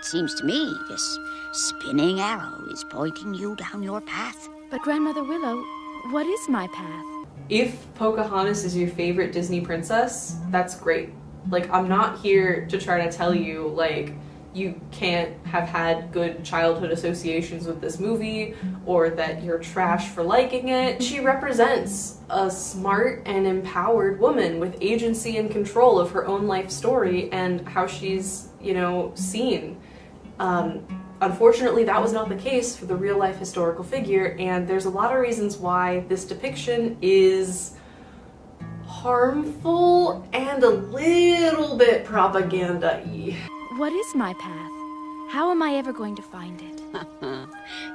Seems to me this spinning arrow is pointing you down your path. But Grandmother Willow, what is my path? If Pocahontas is your favorite Disney princess, that's great. Like, I'm not here to try to tell you, like, you can't have had good childhood associations with this movie or that you're trash for liking it. She represents a smart and empowered woman with agency and control of her own life story and how she's, you know, seen. Unfortunately, that was not the case for the real-life historical figure, and there's a lot of reasons why this depiction is harmful and a little bit propaganda-y. What is my path? How am I ever going to find it?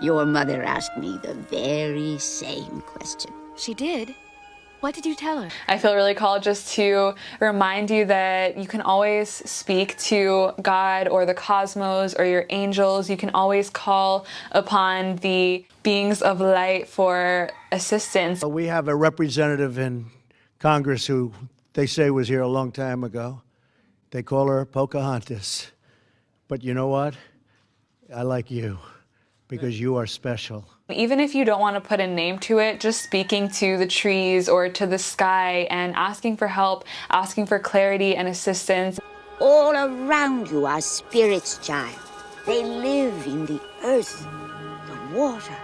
Your mother asked me the very same question. She did? What did you tell her? I feel really called just to remind you that you can always speak to God or the cosmos or your angels. You can always call upon the beings of light for assistance. We have a representative in Congress who they say was here a long time ago. They call her Pocahontas. But you know what? I like you because you are special. Even if you don't want to put a name to it, just speaking to the trees or to the sky and asking for help, asking for clarity and assistance. All around you are spirits, child. They live in the earth, the water,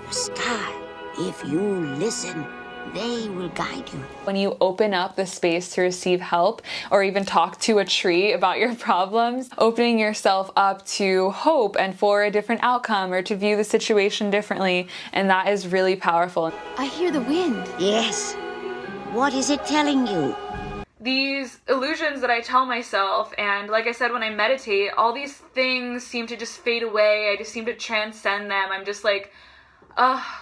the sky. If you listen, they will guide you. When you open up the space to receive help or even talk to a tree about your problems, opening yourself up to hope and for a different outcome or to view the situation differently, and that is really powerful. I hear the wind. Yes. What is it telling you? These illusions that I tell myself, and like I said, when I meditate, all these things seem to just fade away. I just seem to transcend them. I'm just like,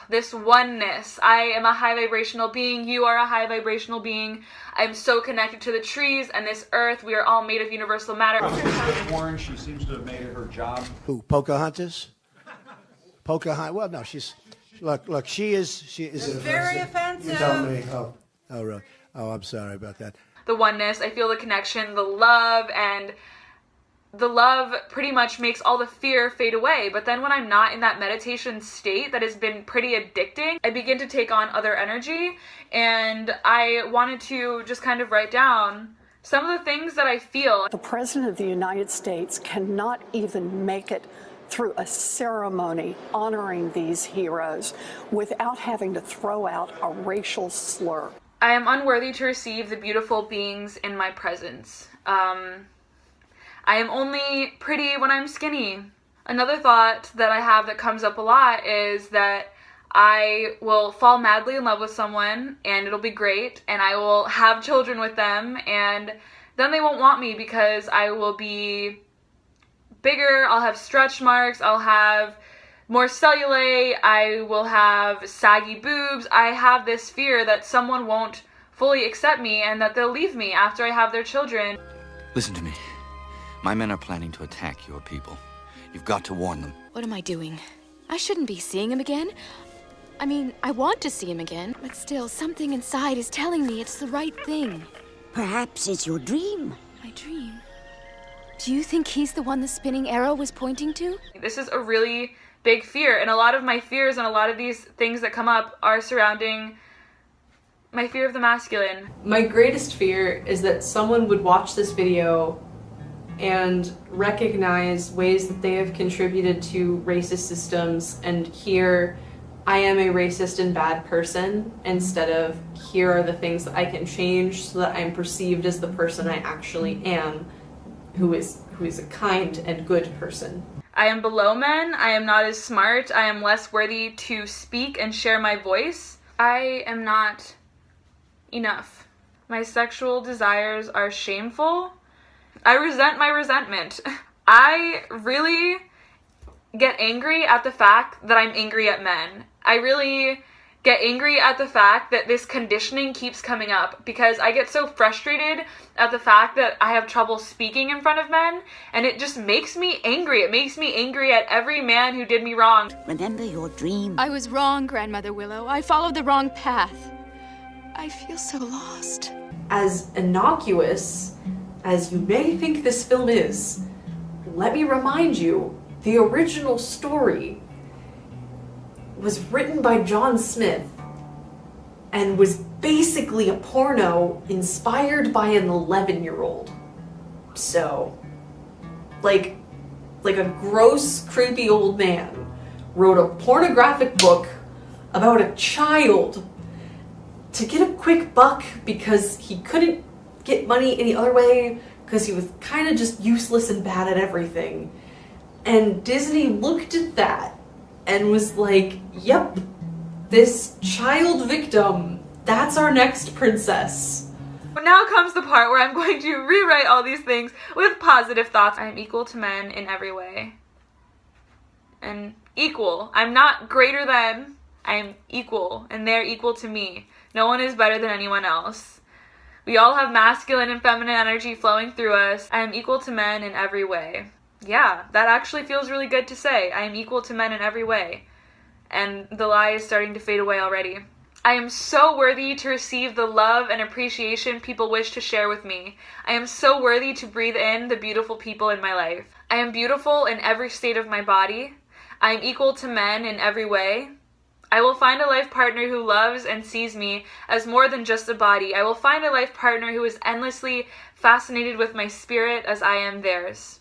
this oneness. I am a high vibrational being. You are a high vibrational being. I'm so connected to the trees and this earth. We are all made of universal matter. Warren, she seems to have made it her job. Who, Pocahontas? Pocahontas, well, no, look, she is. It's very offensive. You tell me. Oh, really? Oh, I'm sorry about that. The oneness, I feel the connection, the love, and the love pretty much makes all the fear fade away. But then when I'm not in that meditation state that has been pretty addicting, I begin to take on other energy, and I wanted to just kind of write down some of the things that I feel. The President of the United States cannot even make it through a ceremony honoring these heroes without having to throw out a racial slur. I am unworthy to receive the beautiful beings in my presence. I am only pretty when I'm skinny. Another thought that I have that comes up a lot is that I will fall madly in love with someone and it'll be great and I will have children with them and then they won't want me because I will be bigger, I'll have stretch marks, I'll have more cellulite, I will have saggy boobs. I have this fear that someone won't fully accept me and that they'll leave me after I have their children. Listen to me. My men are planning to attack your people. You've got to warn them. What am I doing? I shouldn't be seeing him again. I mean, I want to see him again, but still, something inside is telling me it's the right thing. Perhaps it's your dream. My dream? Do you think he's the one the spinning arrow was pointing to? This is a really big fear, and a lot of my fears and a lot of these things that come up are surrounding my fear of the masculine. My greatest fear is that someone would watch this video and recognize ways that they have contributed to racist systems and hear, I am a racist and bad person, instead of here are the things that I can change so that I'm perceived as the person I actually am, who is a kind and good person. I am below men, I am not as smart, I am less worthy to speak and share my voice. I am not enough. My sexual desires are shameful. I resent my resentment. I really get angry at the fact that I'm angry at men. I really get angry at the fact that this conditioning keeps coming up because I get so frustrated at the fact that I have trouble speaking in front of men, and it just makes me angry. It makes me angry at every man who did me wrong. Remember your dream. I was wrong, Grandmother Willow. I followed the wrong path. I feel so lost. As innocuous as you may think this film is, let me remind you, the original story was written by John Smith and was basically a porno inspired by an 11-year-old. So, like a gross, creepy old man wrote a pornographic book about a child to get a quick buck because he couldn't get money any other way because he was kind of just useless and bad at everything. And Disney looked at that and was like, yep, this child victim, that's our next princess. But now comes the part where I'm going to rewrite all these things with positive thoughts. I am equal to men in every way. And equal. I'm not greater than, I am equal, and they're equal to me. No one is better than anyone else. We all have masculine and feminine energy flowing through us. I am equal to men in every way. Yeah, that actually feels really good to say. I am equal to men in every way. And the lie is starting to fade away already. I am so worthy to receive the love and appreciation people wish to share with me. I am so worthy to breathe in the beautiful people in my life. I am beautiful in every state of my body. I am equal to men in every way. I will find a life partner who loves and sees me as more than just a body. I will find a life partner who is endlessly fascinated with my spirit as I am theirs.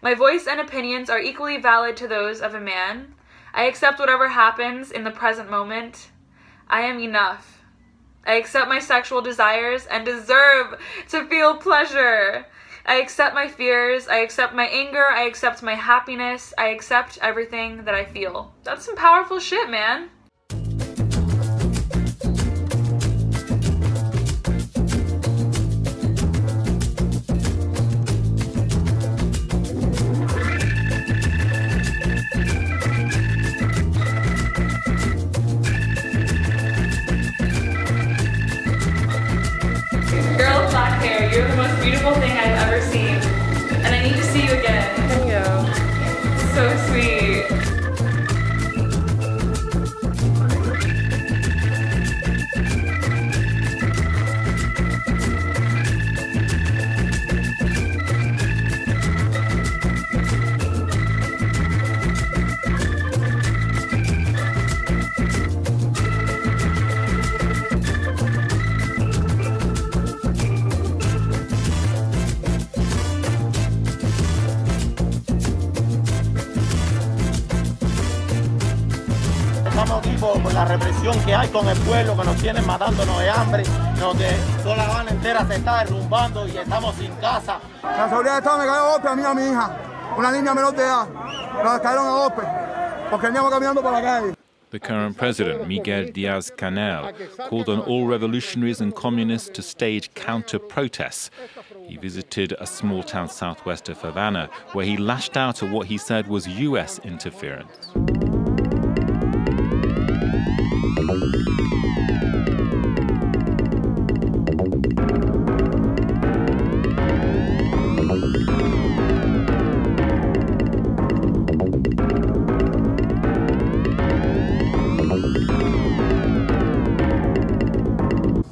My voice and opinions are equally valid to those of a man. I accept whatever happens in the present moment. I am enough. I accept my sexual desires and deserve to feel pleasure. I accept my fears. I accept my anger. I accept my happiness. I accept everything that I feel. That's some powerful shit, man. Girl with black hair, you're the most beautiful thing I've ever seen. And I need to see you again. Thank you. So sweet. Estamos aquí por la represión que hay con el pueblo, que nos tienen matándonos de hambre, donde toda La Habana entera se está derrumbando y estamos sin casa. La seguridad del Estado me cayó a golpe a mí y a mi hija, una niña menor de edad. Nos cayeron a golpe porque veníamos caminando por la calle. The current president, Miguel Díaz-Canel, called on all revolutionaries and communists to stage counter-protests. He visited a small town southwest of Havana, where he lashed out at what he said was US interference.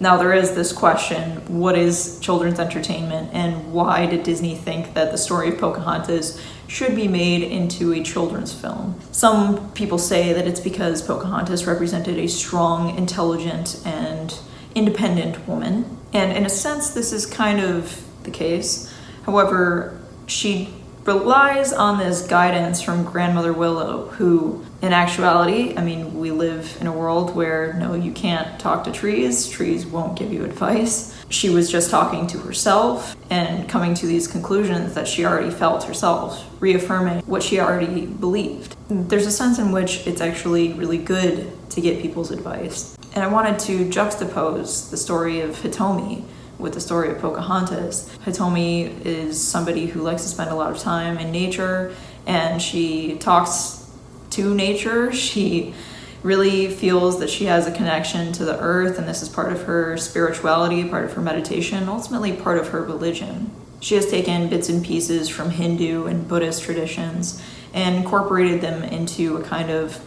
Now there is this question, what is children's entertainment and why did Disney think that the story of Pocahontas should be made into a children's film? Some people say that it's because Pocahontas represented a strong, intelligent, and independent woman. And in a sense, this is kind of the case. However, she relies on this guidance from Grandmother Willow, who in actuality, I mean, we live in a world where no, you can't talk to trees. Trees won't give you advice. She was just talking to herself and coming to these conclusions that she already felt herself, reaffirming what she already believed. There's a sense in which it's actually really good to get people's advice. And I wanted to juxtapose the story of Hitomi with the story of Pocahontas. Hitomi is somebody who likes to spend a lot of time in nature, and she talks to nature. She really feels that she has a connection to the earth, and this is part of her spirituality, part of her meditation, ultimately part of her religion. She has taken bits and pieces from Hindu and Buddhist traditions and incorporated them into a kind of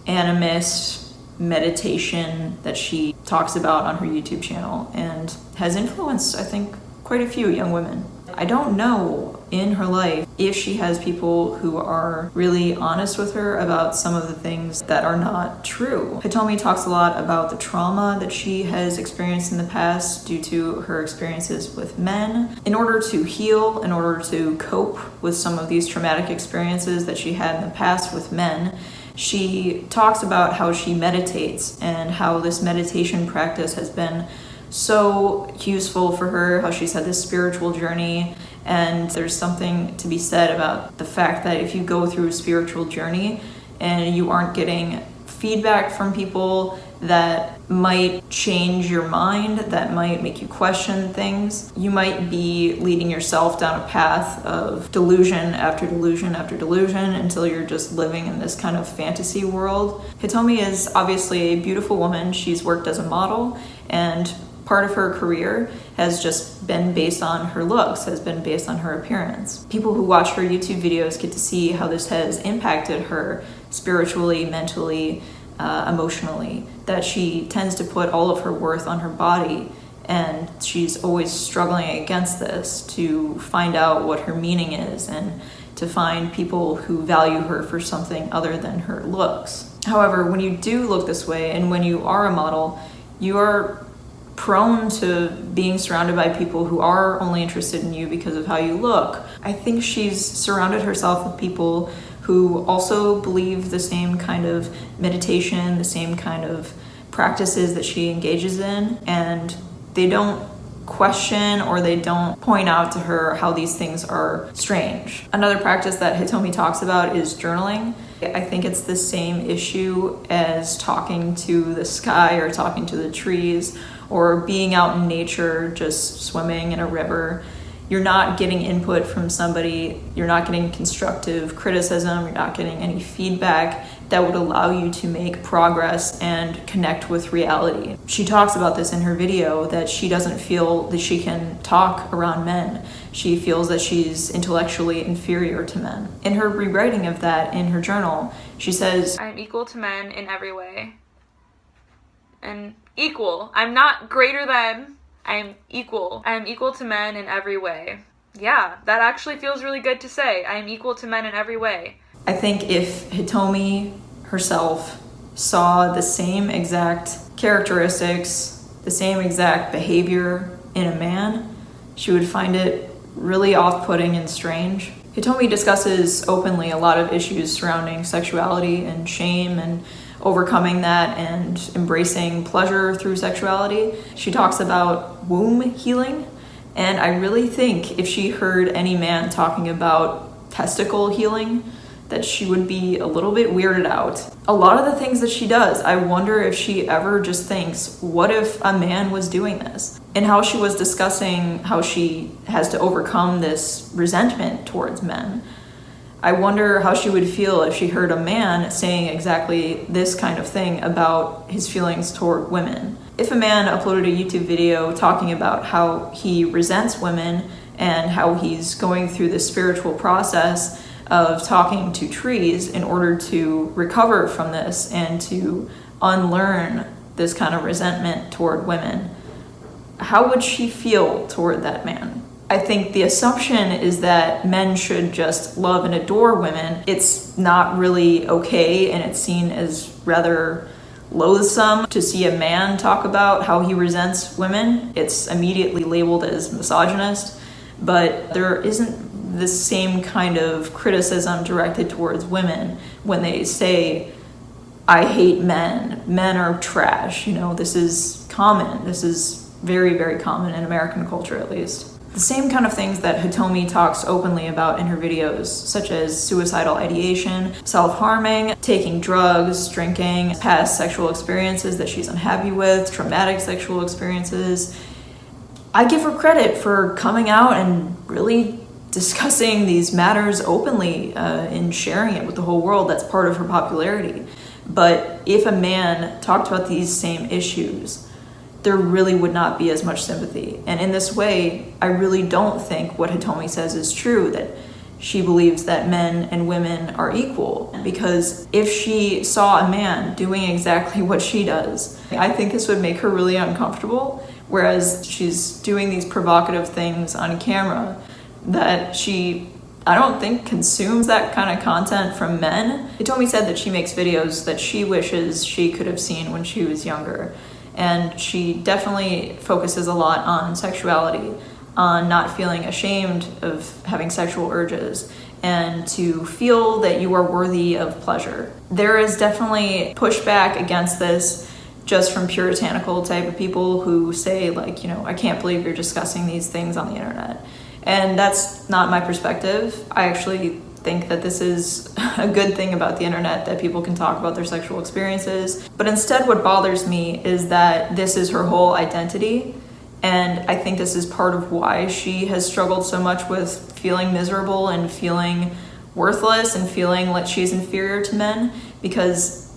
animist meditation that she talks about on her YouTube channel and has influenced, I think, quite a few young women. I don't know in her life if she has people who are really honest with her about some of the things that are not true. Hitomi talks a lot about the trauma that she has experienced in the past due to her experiences with men. In order to heal, in order to cope with some of these traumatic experiences that she had in the past with men, she talks about how she meditates and how this meditation practice has been so useful for her, how she's had this spiritual journey. And there's something to be said about the fact that if you go through a spiritual journey and you aren't getting feedback from people that might change your mind, that might make you question things, you might be leading yourself down a path of delusion after delusion after delusion until you're just living in this kind of fantasy world. Hitomi is obviously a beautiful woman. She's worked as a model, and part of her career has just been based on her looks, has been based on her appearance. People who watch her YouTube videos get to see how this has impacted her spiritually, mentally, emotionally, that she tends to put all of her worth on her body, and she's always struggling against this to find out what her meaning is and to find people who value her for something other than her looks. However, when you do look this way and when you are a model, you are prone to being surrounded by people who are only interested in you because of how you look. I think she's surrounded herself with people who also believe the same kind of meditation, the same kind of practices that she engages in, and they don't question or they don't point out to her how these things are strange. Another practice that Hitomi talks about is journaling. I think it's the same issue as talking to the sky or talking to the trees or being out in nature, just swimming in a river. You're not getting input from somebody, you're not getting constructive criticism, you're not getting any feedback that would allow you to make progress and connect with reality. She talks about this in her video, that she doesn't feel that she can talk around men. She feels that she's intellectually inferior to men. In her rewriting of that in her journal, she says, I'm equal to men in every way. And equal. I'm not greater than, I'm equal. I am equal to men in every way. Yeah, that actually feels really good to say. I am equal to men in every way. I think if Hitomi herself saw the same exact characteristics, the same exact behavior in a man, she would find it really off-putting and strange. Hitomi discusses openly a lot of issues surrounding sexuality and shame and overcoming that and embracing pleasure through sexuality. She talks about womb healing, and I really think if she heard any man talking about testicle healing, that she would be a little bit weirded out. A lot of the things that she does, I wonder if she ever just thinks, what if a man was doing this? And how she was discussing how she has to overcome this resentment towards men. I wonder how she would feel if she heard a man saying exactly this kind of thing about his feelings toward women. If a man uploaded a YouTube video talking about how he resents women and how he's going through this spiritual process of talking to trees in order to recover from this and to unlearn this kind of resentment toward women, how would she feel toward that man? I think the assumption is that men should just love and adore women. It's not really okay, and it's seen as rather loathsome to see a man talk about how he resents women. It's immediately labeled as misogynist, but there isn't the same kind of criticism directed towards women when they say, I hate men, men are trash. You know, this is common. This is very, very common in American culture, at least. The same kind of things that Hitomi talks openly about in her videos, such as suicidal ideation, self-harming, taking drugs, drinking, past sexual experiences that she's unhappy with, traumatic sexual experiences. I give her credit for coming out and really discussing these matters openly and sharing it with the whole world. That's part of her popularity. But if a man talked about these same issues, there really would not be as much sympathy. And in this way, I really don't think what Hitomi says is true, that she believes that men and women are equal. Because if she saw a man doing exactly what she does, I think this would make her really uncomfortable. Whereas she's doing these provocative things on camera that she, I don't think, consumes that kind of content from men. Hitomi said that she makes videos that she wishes she could have seen when she was younger. And she definitely focuses a lot on sexuality, on not feeling ashamed of having sexual urges, and to feel that you are worthy of pleasure. There is definitely pushback against this just from puritanical type of people who say, like, you know, I can't believe you're discussing these things on the internet. And that's not my perspective. I actually think that this is a good thing about the internet, that people can talk about their sexual experiences. But instead, what bothers me is that this is her whole identity. And I think this is part of why she has struggled so much with feeling miserable and feeling worthless and feeling like she's inferior to men, because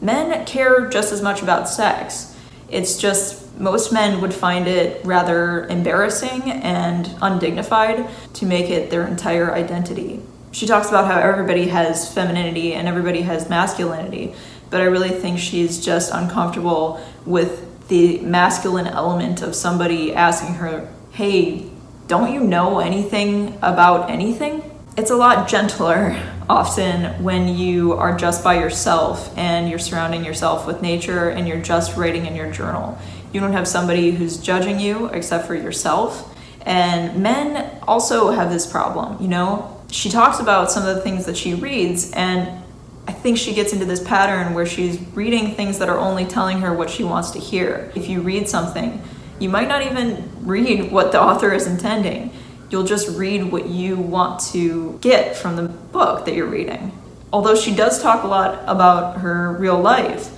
men care just as much about sex. It's just most men would find it rather embarrassing and undignified to make it their entire identity. She talks about how everybody has femininity and everybody has masculinity, but I really think she's just uncomfortable with the masculine element of somebody asking her, hey, don't you know anything about anything? It's a lot gentler often when you are just by yourself and you're surrounding yourself with nature and you're just writing in your journal. You don't have somebody who's judging you except for yourself. And men also have this problem, you know? She talks about some of the things that she reads, and I think she gets into this pattern where she's reading things that are only telling her what she wants to hear. If you read something, you might not even read what the author is intending. You'll just read what you want to get from the book that you're reading. Although she does talk a lot about her real life,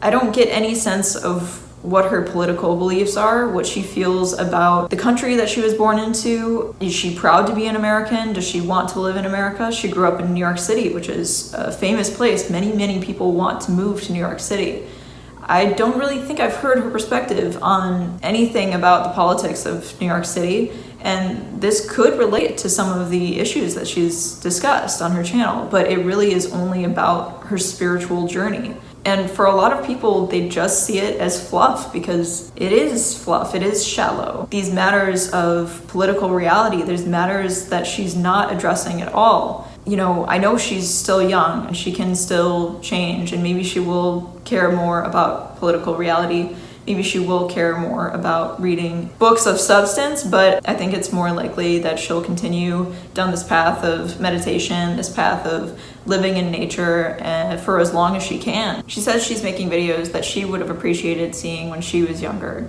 I don't get any sense of what her political beliefs are, what she feels about the country that she was born into. Is she proud to be an American? Does she want to live in America? She grew up in New York City, which is a famous place. Many, many people want to move to New York City. I don't really think I've heard her perspective on anything about the politics of New York City, and this could relate to some of the issues that she's discussed on her channel, but it really is only about her spiritual journey. And for a lot of people, they just see it as fluff, because it is fluff, it is shallow. These matters of political reality, there's matters that she's not addressing at all. You know, I know she's still young and she can still change, and maybe she will care more about political reality. Maybe she will care more about reading books of substance, but I think it's more likely that she'll continue down this path of meditation, this path of living in nature for as long as she can. She says she's making videos that she would have appreciated seeing when she was younger.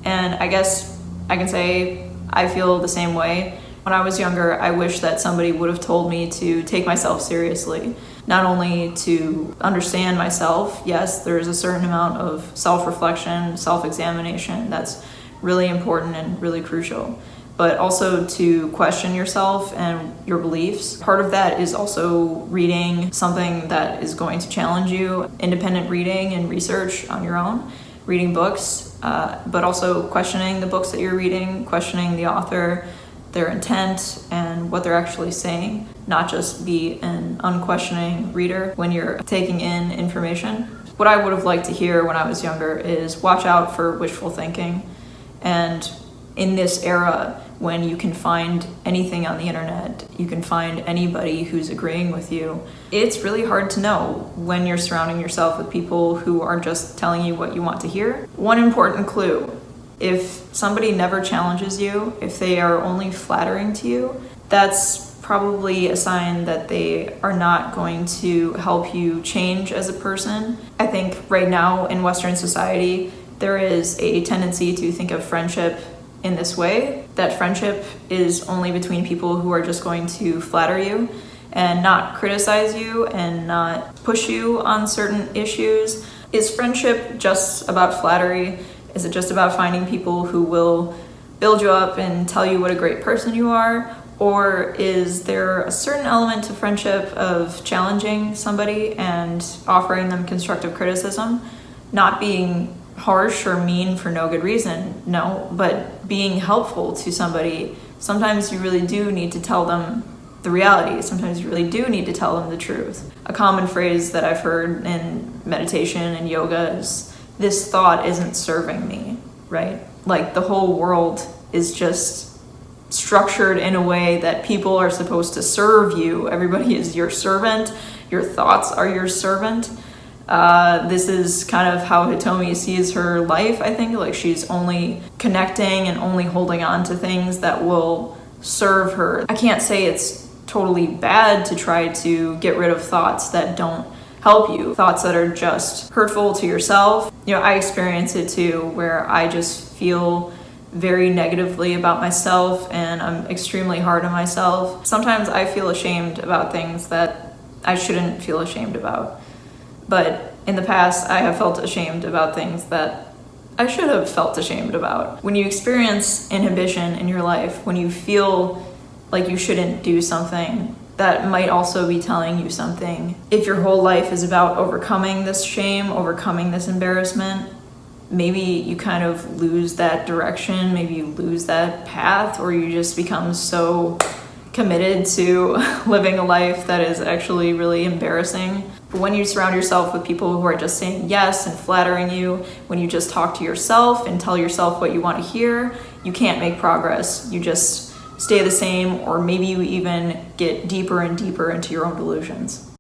And I guess I can say I feel the same way. When I was younger, I wish that somebody would have told me to take myself seriously. Not only to understand myself, yes, there's a certain amount of self-reflection, self-examination that's really important and really crucial, but also to question yourself and your beliefs. Part of that is also reading something that is going to challenge you, independent reading and research on your own, reading books, but also questioning the books that you're reading, questioning the author, their intent, and what they're actually saying, not just be an unquestioning reader when you're taking in information. What I would have liked to hear when I was younger is watch out for wishful thinking. And in this era, when you can find anything on the internet, you can find anybody who's agreeing with you, it's really hard to know when you're surrounding yourself with people who are just telling you what you want to hear. One important clue: if somebody never challenges you, if they are only flattering to you, that's probably a sign that they are not going to help you change as a person. I think right now in Western society, there is a tendency to think of friendship in this way, that friendship is only between people who are just going to flatter you and not criticize you and not push you on certain issues. Is friendship just about flattery? Is it just about finding people who will build you up and tell you what a great person you are? Or is there a certain element to friendship of challenging somebody and offering them constructive criticism? Not being harsh or mean for no good reason, no, but being helpful to somebody. Sometimes you really do need to tell them the reality. Sometimes you really do need to tell them the truth. A common phrase that I've heard in meditation and yoga is, this thought isn't serving me, right? Like the whole world is just structured in a way that people are supposed to serve you. Everybody is your servant. Your thoughts are your servant. This is kind of how Hitomi sees her life, I think. Like, she's only connecting and only holding on to things that will serve her. I can't say it's totally bad to try to get rid of thoughts that don't help you, thoughts that are just hurtful to yourself. You know, I experience it too, where I just feel very negatively about myself and I'm extremely hard on myself. Sometimes I feel ashamed about things that I shouldn't feel ashamed about. But in the past, I have felt ashamed about things that I should have felt ashamed about. When you experience inhibition in your life, when you feel like you shouldn't do something, that might also be telling you something. If your whole life is about overcoming this shame, overcoming this embarrassment, maybe you kind of lose that direction, maybe you lose that path, or you just become so committed to living a life that is actually really embarrassing. But when you surround yourself with people who are just saying yes and flattering you, when you just talk to yourself and tell yourself what you want to hear, you can't make progress. You just stay the same, or maybe you even get deeper and deeper into your own delusions.